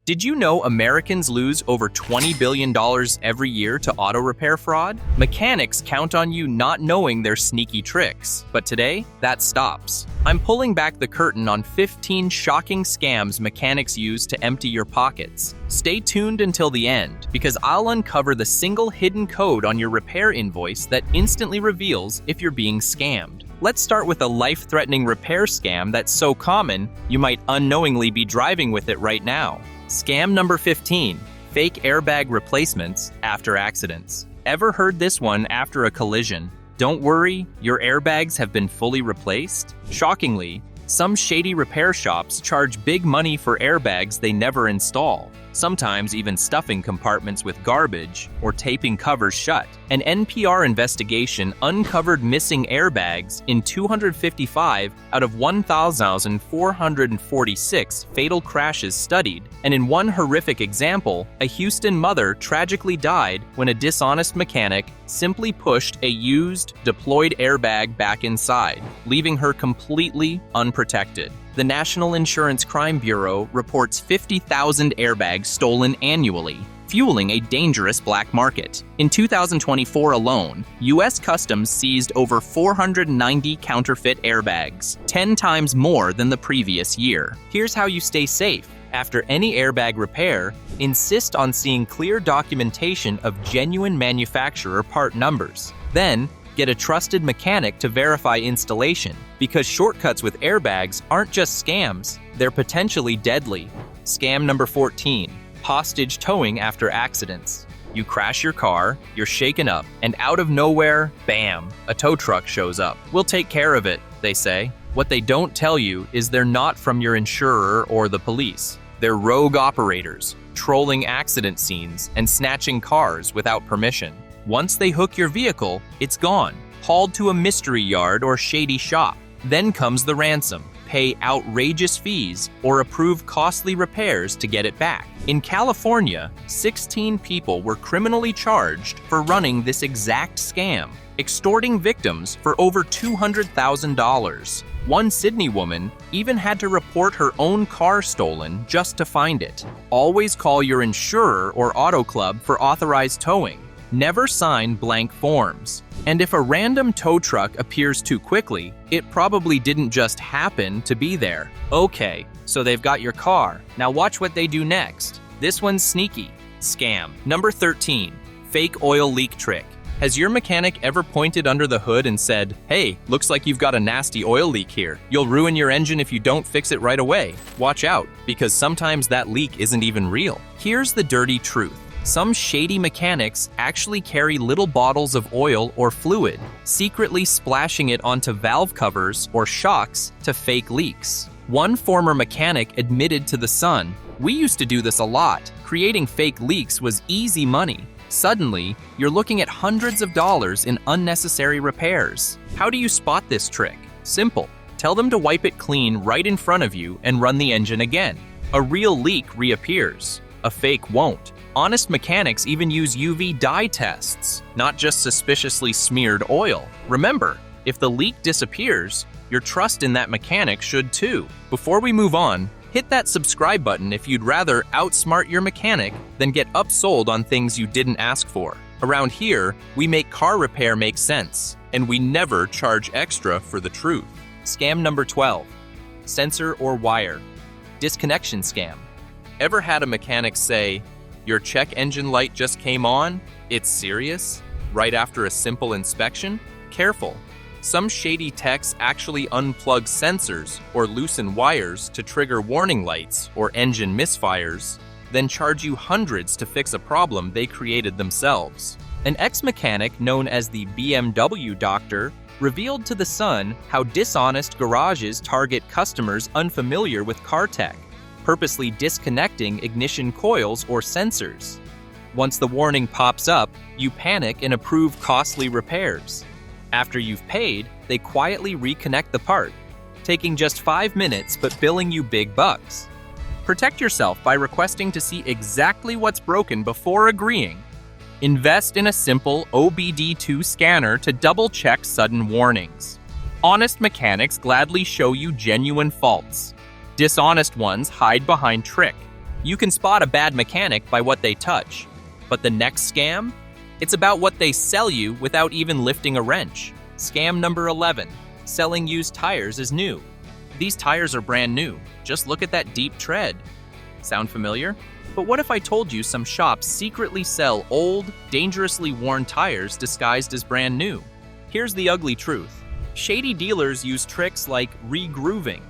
Did you know Americans lose over $20 billion every year to auto repair fraud? Mechanics count on you not knowing their sneaky tricks. But today, that stops. I'm pulling back the curtain on 15 shocking scams mechanics use to empty your pockets. Stay tuned until the end, because I'll uncover the single hidden code on your repair invoice that instantly reveals if you're being scammed. Let's start with a life-threatening repair scam that's so common, you might unknowingly be driving with it right now. Scam number 15, fake airbag replacements after accidents. Ever heard this one after a collision? Don't worry, your airbags have been fully replaced? Shockingly, some shady repair shops charge big money for airbags they never install, sometimes even stuffing compartments with garbage or taping covers shut. An NPR investigation uncovered missing airbags in 255 out of 1,446 fatal crashes studied, and in one horrific example, a Houston mother tragically died when a dishonest mechanic simply pushed a used, deployed airbag back inside, leaving her completely unprotected. The National Insurance Crime Bureau reports 50,000 airbags stolen annually, fueling a dangerous black market. In 2024 alone, U.S. Customs seized over 490 counterfeit airbags, 10 times more than the previous year. Here's how you stay safe. After any airbag repair, insist on seeing clear documentation of genuine manufacturer part numbers. Then, get a trusted mechanic to verify installation, because shortcuts with airbags aren't just scams, they're potentially deadly. Scam number 14, hostage towing after accidents. You crash your car, you're shaken up, and out of nowhere, bam, a tow truck shows up. We'll take care of it, they say. What they don't tell you is they're not from your insurer or the police. They're rogue operators, trolling accident scenes and snatching cars without permission. Once they hook your vehicle, it's gone, hauled to a mystery yard or shady shop. Then comes the ransom. Pay outrageous fees or approve costly repairs to get it back. In California, 16 people were criminally charged for running this exact scam, extorting victims for over $200,000. One Sydney woman even had to report her own car stolen just to find it. Always call your insurer or auto club for authorized towing. Never sign blank forms. And if a random tow truck appears too quickly, it probably didn't just happen to be there. Okay, so they've got your car. Now watch what they do next. This one's sneaky. Scam. Number 13, fake oil leak trick. Has your mechanic ever pointed under the hood and said, "Hey, looks like you've got a nasty oil leak here. You'll ruin your engine if you don't fix it right away. Watch out, because sometimes that leak isn't even real." Here's the dirty truth. Some shady mechanics actually carry little bottles of oil or fluid, secretly splashing it onto valve covers or shocks to fake leaks. One former mechanic admitted to The Sun, "We used to do this a lot. Creating fake leaks was easy money. Suddenly, you're looking at hundreds of dollars in unnecessary repairs." How do you spot this trick? Simple. Tell them to wipe it clean right in front of you and run the engine again. A real leak reappears. A fake won't. Honest mechanics even use UV dye tests, not just suspiciously smeared oil. Remember, if the leak disappears, your trust in that mechanic should too. Before we move on, hit that subscribe button if you'd rather outsmart your mechanic than get upsold on things you didn't ask for. Around here, we make car repair make sense, and we never charge extra for the truth. Scam number 12, sensor or wire. Disconnection scam. Ever had a mechanic say, "Your check engine light just came on? It's serious?" right after a simple inspection? Careful. Some shady techs actually unplug sensors or loosen wires to trigger warning lights or engine misfires, then charge you hundreds to fix a problem they created themselves. An ex-mechanic known as the BMW doctor revealed to The Sun how dishonest garages target customers unfamiliar with car tech, purposely disconnecting ignition coils or sensors. Once the warning pops up, you panic and approve costly repairs. After you've paid, they quietly reconnect the part, taking just 5 minutes but billing you big bucks. Protect yourself by requesting to see exactly what's broken before agreeing. Invest in a simple OBD2 scanner to double-check sudden warnings. Honest mechanics gladly show you genuine faults. Dishonest ones hide behind trick. You can spot a bad mechanic by what they touch. But the next scam? It's about what they sell you without even lifting a wrench. Scam number 11, selling used tires as new. These tires are brand new. Just look at that deep tread. Sound familiar? But what if I told you some shops secretly sell old, dangerously worn tires disguised as brand new? Here's the ugly truth. Shady dealers use tricks like re-grooving,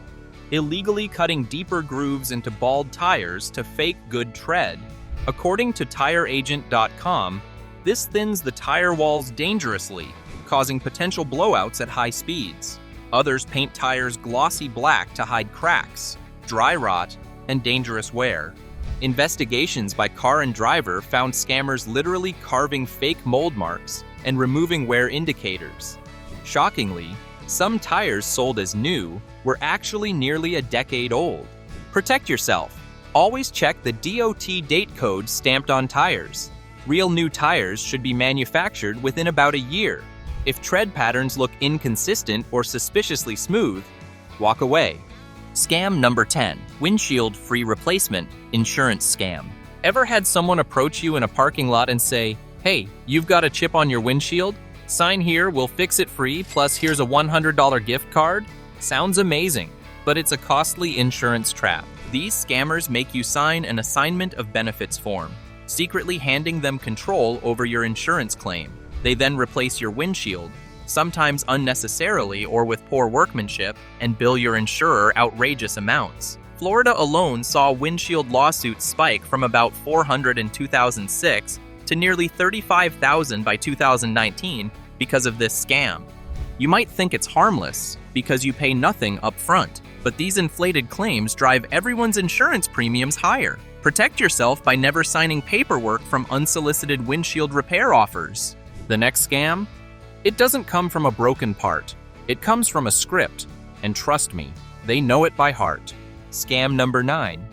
illegally cutting deeper grooves into bald tires to fake good tread. According to TireAgent.com, this thins the tire walls dangerously, causing potential blowouts at high speeds. Others paint tires glossy black to hide cracks, dry rot, and dangerous wear. Investigations by Car and Driver found scammers literally carving fake mold marks and removing wear indicators. Shockingly, some tires sold as new were actually nearly a decade old. Protect yourself. Always check the DOT date code stamped on tires. Real new tires should be manufactured within about a year. If tread patterns look inconsistent or suspiciously smooth, walk away. Scam number 10, windshield free replacement insurance scam. Ever had someone approach you in a parking lot and say, "Hey, you've got a chip on your windshield? Sign here, we'll fix it free, plus here's a $100 gift card"? Sounds amazing, but it's a costly insurance trap. These scammers make you sign an assignment of benefits form, secretly handing them control over your insurance claim. They then replace your windshield, sometimes unnecessarily or with poor workmanship, and bill your insurer outrageous amounts. Florida alone saw windshield lawsuits spike from about 400 in 2006 to nearly 35,000 by 2019 because of this scam. You might think it's harmless because you pay nothing up front, but these inflated claims drive everyone's insurance premiums higher. Protect yourself by never signing paperwork from unsolicited windshield repair offers. The next scam? It doesn't come from a broken part. It comes from a script, and trust me, they know it by heart. Scam number 9,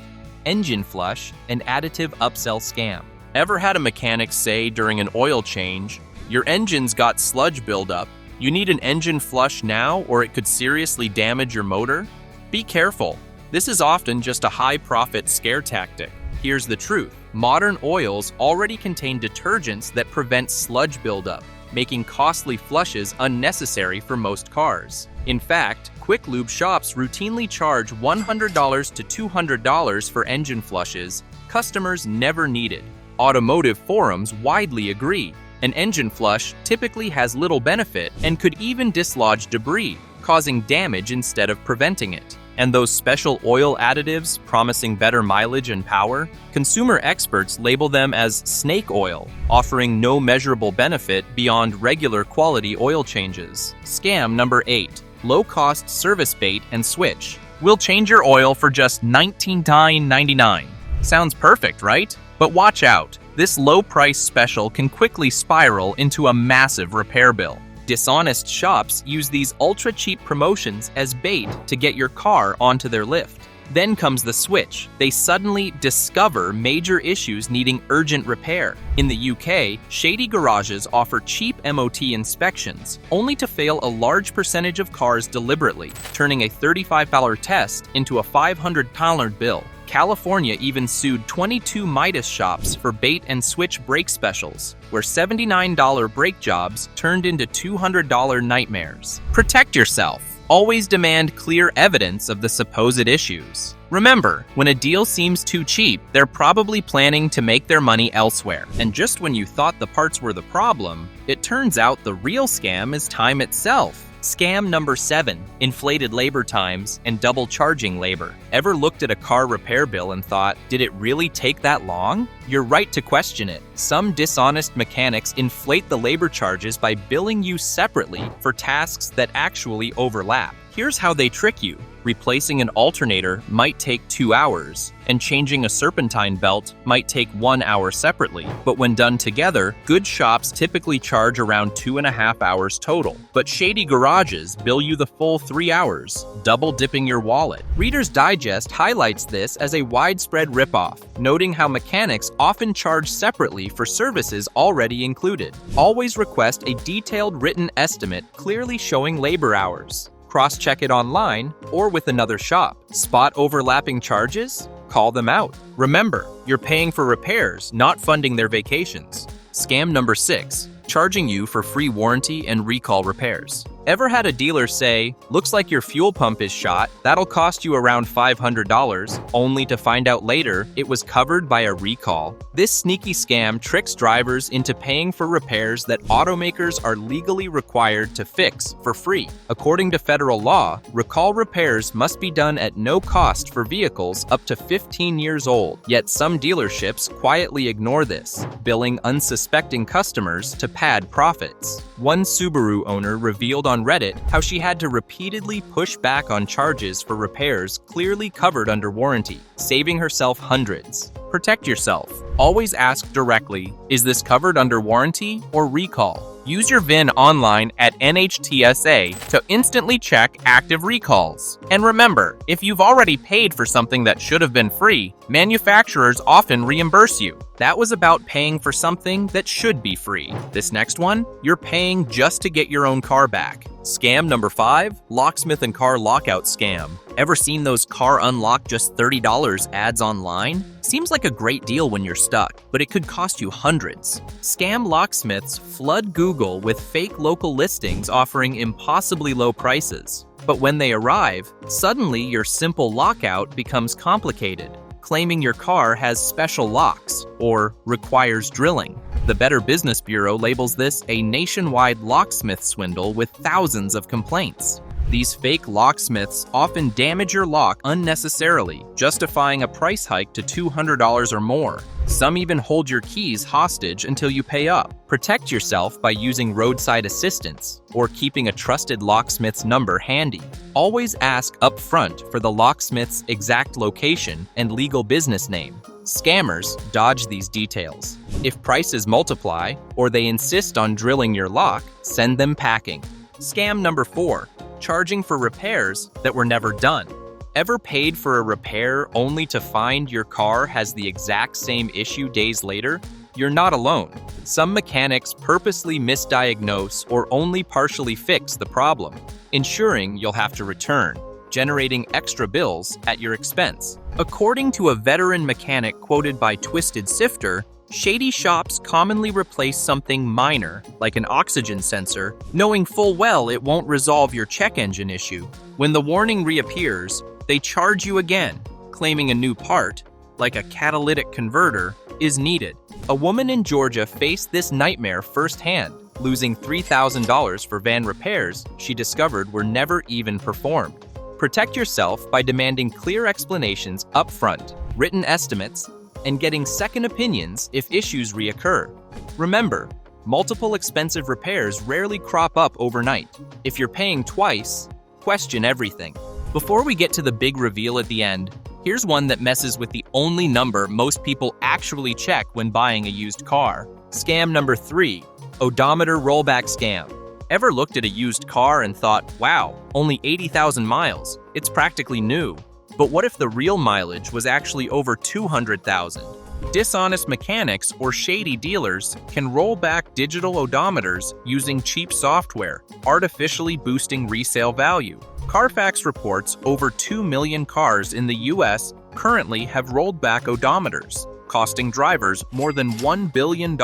engine flush and additive upsell scam. Ever had a mechanic say during an oil change, "Your engine's got sludge buildup. You need an engine flush now or it could seriously damage your motor"? Be careful. This is often just a high-profit scare tactic. Here's the truth. Modern oils already contain detergents that prevent sludge buildup, making costly flushes unnecessary for most cars. In fact, quick lube shops routinely charge $100 to $200 for engine flushes customers never needed. Automotive forums widely agree. An engine flush typically has little benefit and could even dislodge debris, causing damage instead of preventing it. And those special oil additives promising better mileage and power? Consumer experts label them as snake oil, offering no measurable benefit beyond regular quality oil changes. Scam number 8, low-cost service bait and switch. We'll change your oil for just $19.99. Sounds perfect, right? But watch out. This low-price special can quickly spiral into a massive repair bill. Dishonest shops use these ultra-cheap promotions as bait to get your car onto their lift. Then comes the switch. They suddenly discover major issues needing urgent repair. In the UK, shady garages offer cheap MOT inspections, only to fail a large percentage of cars deliberately, turning a $35 test into a $500 bill. California even sued 22 Midas shops for bait and switch brake specials, where $79 brake jobs turned into $200 nightmares. Protect yourself. Always demand clear evidence of the supposed issues. Remember, when a deal seems too cheap, they're probably planning to make their money elsewhere. And just when you thought the parts were the problem, it turns out the real scam is time itself. Scam number 7, inflated labor times and double charging labor. Ever looked at a car repair bill and thought, did it really take that long? You're right to question it. Some dishonest mechanics inflate the labor charges by billing you separately for tasks that actually overlap. Here's how they trick you. Replacing an alternator might take 2 hours, and changing a serpentine belt might take 1 hour separately. But when done together, good shops typically charge around 2.5 hours total. But shady garages bill you the full 3 hours, double dipping your wallet. Reader's Digest highlights this as a widespread ripoff, noting how mechanics often charge separately for services already included. Always request a detailed written estimate clearly showing labor hours. Cross-check it online or with another shop. Spot overlapping charges? call them out. Remember, you're paying for repairs, not funding their vacations. Scam number 6. Charging you for free warranty and recall repairs. Ever had a dealer say, "Looks like your fuel pump is shot, that'll cost you around $500, only to find out later it was covered by a recall? This sneaky scam tricks drivers into paying for repairs that automakers are legally required to fix for free. According to federal law, recall repairs must be done at no cost for vehicles up to 15 years old. Yet some dealerships quietly ignore this, billing unsuspecting customers to pad profits. One Subaru owner revealed on Reddit how she had to repeatedly push back on charges for repairs clearly covered under warranty, saving herself hundreds. Protect yourself. Always ask directly, is this covered under warranty or recall? Use your VIN online at NHTSA to instantly check active recalls. And remember, if you've already paid for something that should have been free, manufacturers often reimburse you. That was about paying for something that should be free. This next one, you're paying just to get your own car back. Scam number 5, locksmith and car lockout scam. Ever seen those car unlock just $30 ads online? Seems like a great deal when you're stuck, but it could cost you hundreds. Scam locksmiths flood Google with fake local listings offering impossibly low prices. But when they arrive, suddenly your simple lockout becomes complicated, claiming your car has special locks or requires drilling. The Better Business Bureau labels this a nationwide locksmith swindle with thousands of complaints. These fake locksmiths often damage your lock unnecessarily, justifying a price hike to $200 or more. Some even hold your keys hostage until you pay up. Protect yourself by using roadside assistance or keeping a trusted locksmith's number handy. Always ask up front for the locksmith's exact location and legal business name. Scammers dodge these details. If prices multiply or they insist on drilling your lock, send them packing. Scam number 4. Charging for repairs that were never done. Ever paid for a repair only to find your car has the exact same issue days later? You're not alone. Some mechanics purposely misdiagnose or only partially fix the problem, ensuring you'll have to return, generating extra bills at your expense. According to a veteran mechanic quoted by Twisted Sifter, shady shops commonly replace something minor, like an oxygen sensor, knowing full well it won't resolve your check engine issue. When the warning reappears, they charge you again, claiming a new part, like a catalytic converter, is needed. A woman in Georgia faced this nightmare firsthand, losing $3,000 for van repairs she discovered were never even performed. Protect yourself by demanding clear explanations up front, written estimates, and getting second opinions if issues reoccur. Remember, multiple expensive repairs rarely crop up overnight. If you're paying twice, question everything. Before we get to the big reveal at the end, here's one that messes with the only number most people actually check when buying a used car. Scam number 3, Odometer rollback scam. Ever looked at a used car and thought, wow, only 80,000 miles, it's practically new. But what if the real mileage was actually over 200,000? Dishonest mechanics or shady dealers can roll back digital odometers using cheap software, artificially boosting resale value. Carfax reports over 2 million cars in the US currently have rolled back odometers, costing drivers more than $1 billion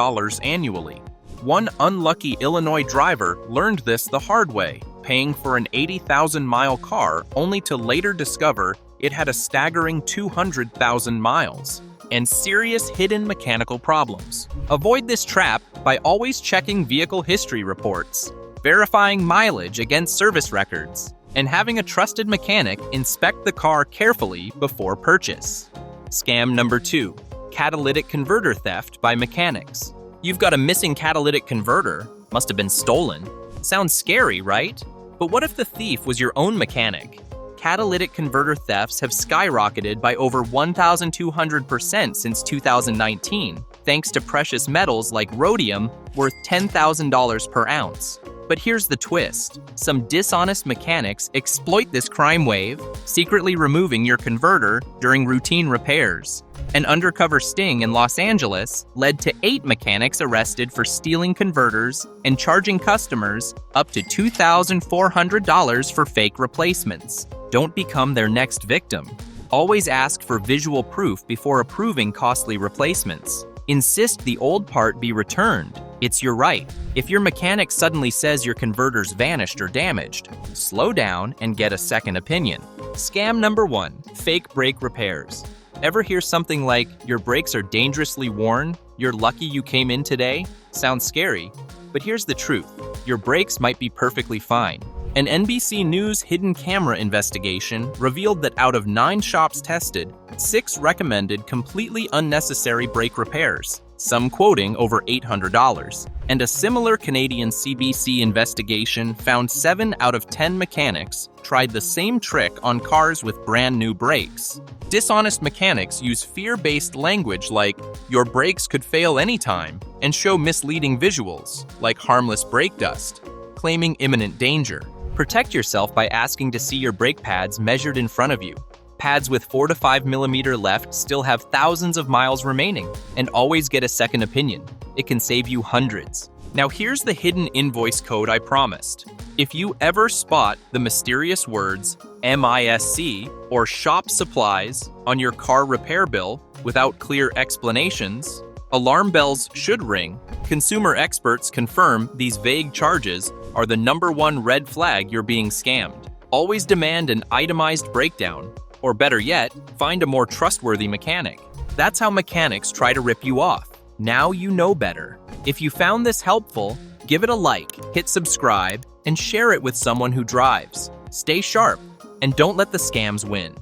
annually. One unlucky Illinois driver learned this the hard way, paying for an 80,000-mile car only to later discover it had a staggering 200,000 miles and serious hidden mechanical problems. Avoid this trap by always checking vehicle history reports, verifying mileage against service records, and having a trusted mechanic inspect the car carefully before purchase. Scam number 2, catalytic converter theft by mechanics. You've got a missing catalytic converter, must have been stolen. Sounds scary, right? But what if the thief was your own mechanic? Catalytic converter thefts have skyrocketed by over 1,200% since 2019, thanks to precious metals like rhodium, worth $10,000 per ounce. But here's the twist. Some dishonest mechanics exploit this crime wave, secretly removing your converter during routine repairs. An undercover sting in Los Angeles led to 8 mechanics arrested for stealing converters and charging customers up to $2,400 for fake replacements. Don't become their next victim. Always ask for visual proof before approving costly replacements. Insist the old part be returned. It's your right. If your mechanic suddenly says your converter's vanished or damaged, slow down and get a second opinion. Scam number 1, fake brake repairs. Ever hear something like, your brakes are dangerously worn, you're lucky you came in today? Sounds scary, but here's the truth. Your brakes might be perfectly fine. An NBC News hidden camera investigation revealed that out of 9 shops tested, 6 recommended completely unnecessary brake repairs, some quoting over $800. And a similar Canadian CBC investigation found 7 out of 10 mechanics tried the same trick on cars with brand new brakes. Dishonest mechanics use fear-based language like, your brakes could fail anytime, and show misleading visuals, like harmless brake dust, claiming imminent danger. Protect yourself by asking to see your brake pads measured in front of you. Pads with 4 to 5 millimeter left still have thousands of miles remaining, and always get a second opinion. It can save you hundreds. Now here's the hidden invoice code I promised. If you ever spot the mysterious words MISC or shop supplies on your car repair bill without clear explanations, alarm bells should ring. Consumer experts confirm these vague charges are the #1 red flag you're being scammed. Always demand an itemized breakdown, or better yet, find a more trustworthy mechanic. That's how mechanics try to rip you off. Now you know better. If you found this helpful, give it a like, hit subscribe, and share it with someone who drives. Stay sharp, and don't let the scams win.